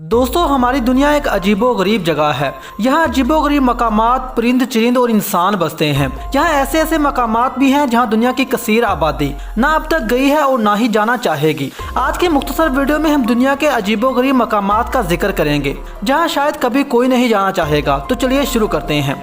दोस्तों हमारी दुनिया एक अजीबोगरीब जगह है। यहाँ अजीबोगरीब मकामात, परिंद चरिंद और इंसान बसते हैं। यहाँ ऐसे ऐसे मकामात भी हैं जहाँ दुनिया की कसीर आबादी ना अब तक गई है और ना ही जाना चाहेगी। आज के मुख्तसर वीडियो में हम दुनिया के अजीबोगरीब मकामात का जिक्र करेंगे जहाँ शायद कभी कोई नहीं जाना चाहेगा। तो चलिए शुरू करते हैं।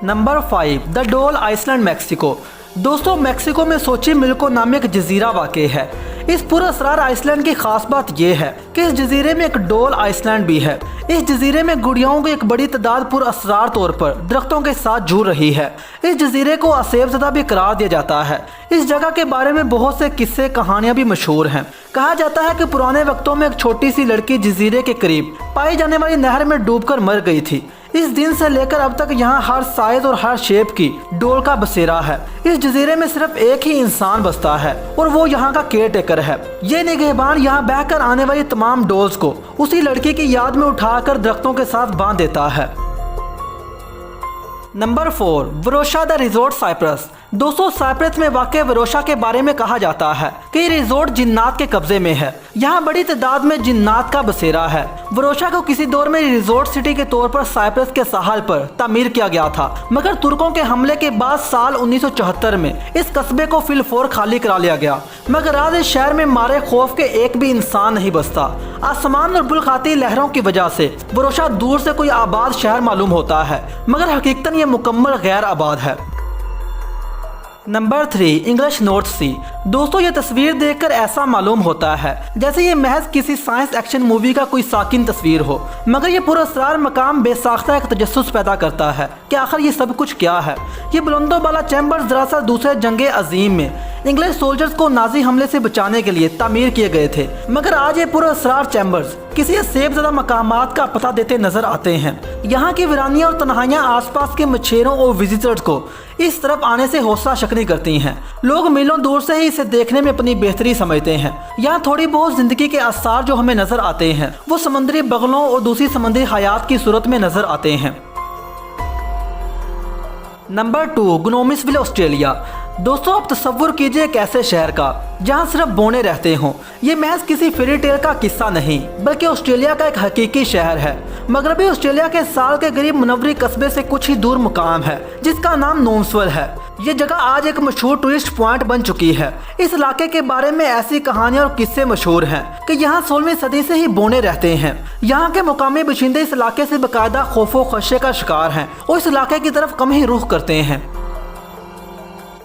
नंबर 5, द डोल आइसलैंड, मैक्सिको। दोस्तों मैक्सिको में सोची मिल्को नामी एक जजीरा वाक़ है। इस पुरअसरार आइसलैंड की खास बात यह है कि इस जजीरे में एक डोल आइसलैंड भी है। इस जजीरे में गुड़ियाओं की एक बड़ी तादाद पुरअसरार तौर पर दरख्तों के साथ जुड़ रही है। इस जजीरे को असेबज़दा भी करार दिया जाता है। इस जगह के बारे में बहुत से किस्से कहानियां भी मशहूर हैं। कहा जाता है कि पुराने वक्तों में एक छोटी सी लड़की जजीरे के करीब पाई जाने वाली नहर में डूबकर मर गई थी। इस दिन से लेकर अब तक यहाँ हर साइज और हर शेप की डोल का बसेरा है। इस जजीरे में सिर्फ एक ही इंसान बसता है और वो यहाँ का केयर टेकर है। ये निगहबान यहाँ बहकर आने वाली तमाम डोल्स को उसी लड़की की याद में उठाकर दरख्तों के साथ बांध देता है। Number 4, Varosha the resort, Cyprus. दोस्तों साइप्रस में वाक़ वरोशा के बारे में कहा जाता है कि ये रिजोर्ट जिन्नात के कब्जे में है। यहाँ बड़ी तादाद में जिन्नात का बसेरा है। वरोशा को किसी दौर में रिजोर्ट सिटी के तौर पर साइप्रस के साहल पर तामीर किया गया था, मगर तुर्कों के हमले के बाद साल 1974 में इस कस्बे को फिलफोर खाली करा लिया गया। मगर आज इस शहर में मारे खौफ के एक भी इंसान नहीं बसता। आसमान और बुलखाती लहरों की वजह से वरोशा दूर से कोई आबाद शहर मालूम होता है, मगर हकीकतन ये मुकम्मल गैर आबाद है। नंबर 3, इंग्लिश नॉर्थ सी। दोस्तों ये तस्वीर देखकर ऐसा मालूम होता है जैसे ये महज किसी साइंस एक्शन मूवी का कोई साकिन तस्वीर हो, मगर ये पुरअसरार मकाम बेसाख्ता एक तजस्सुस पैदा करता है कि आखिर ये सब कुछ क्या है। ये बुलंदो बाला चैम्बर्स दरअसल दूसरे जंगे अजीम में इंग्लिश सोल्जर्स को नाजी हमले से बचाने के लिए तामीर किए गए थे, मगर आज ये पुरअसरार चैम्बर्स किसी असेबज़दा मकामात का पता देते नजर आते हैं। यहाँ की वीरानियाँ और तन्हाइयाँ आसपास के मछेरों और विजिटर्स को इस तरफ आने से हौसला शक्नी करती हैं। लोग मीलों दूर से ही इसे देखने में अपनी बेहतरी समझते हैं। यहाँ थोड़ी बहुत जिंदगी के आसार जो हमें नजर आते हैं वो समुद्री बगलों और दूसरी समुद्री हयात की सूरत में नजर आते हैं। Number 2, Gnomesville, Australia. दोस्तों अब तसव्वुर कीजिए एक ऐसे शहर का जहाँ सिर्फ बोने रहते हों। ये महज किसी फेरी टेल का किस्सा नहीं बल्कि ऑस्ट्रेलिया का एक हकीकी शहर है। मगरबी ऑस्ट्रेलिया के साल के करीब मुनव्वरी कस्बे से कुछ ही दूर मुकाम है जिसका नाम नोम्सविल है। ये जगह आज एक मशहूर टूरिस्ट पॉइंट बन चुकी है। इस इलाके के बारे में ऐसी कहानियां और किस्से मशहूर हैं कि यहाँ 16वीं सदी से ही बोने रहते हैं। यहाँ के मुकामी बाशिंदे इस इलाके से बाकायदा खौफो खदशे का शिकार हैं और इस इलाके की तरफ कम ही रुख करते हैं।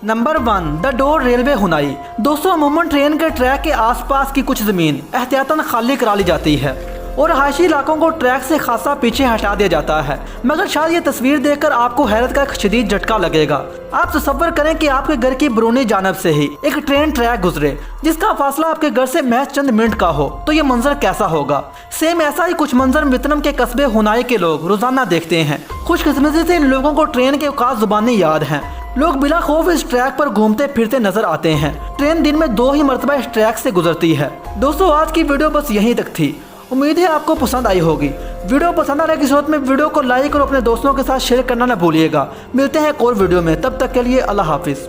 नंबर 1, द डोर रेलवे, हुनाई। दोस्तों अमूमन ट्रेन के ट्रैक के आसपास की कुछ जमीन एहतियातन खाली करा ली जाती है और रहायशी इलाकों को ट्रैक से खासा पीछे हटा दिया जाता है, मगर शायद ये तस्वीर देखकर आपको हैरत का एक शदीद झटका लगेगा। आप तसव्वुर करें कि आपके घर की बरूनी जानब से ही एक ट्रेन ट्रैक गुजरे जिसका फासला आपके घर से महज चंद मिनट का हो, तो ये मंजर कैसा होगा। सेम ऐसा ही कुछ मंजर वियतनाम के कस्बे हुनाई के लोग रोजाना देखते हैं। खुशकिस्मती से इन लोगों को ट्रेन के औकात जुबानी याद हैं। लोग बिला खौफ इस ट्रैक पर घूमते फिरते नजर आते हैं। ट्रेन दिन में 2 ही मरतबा इस ट्रैक से गुजरती है। दोस्तों आज की वीडियो बस यहीं तक थी। उम्मीद है आपको पसंद आई होगी। वीडियो पसंद आने की सूरत में वीडियो को लाइक और अपने दोस्तों के साथ शेयर करना न भूलिएगा। मिलते हैं एक और वीडियो में, तब तक के लिए अल्लाह हाफिज।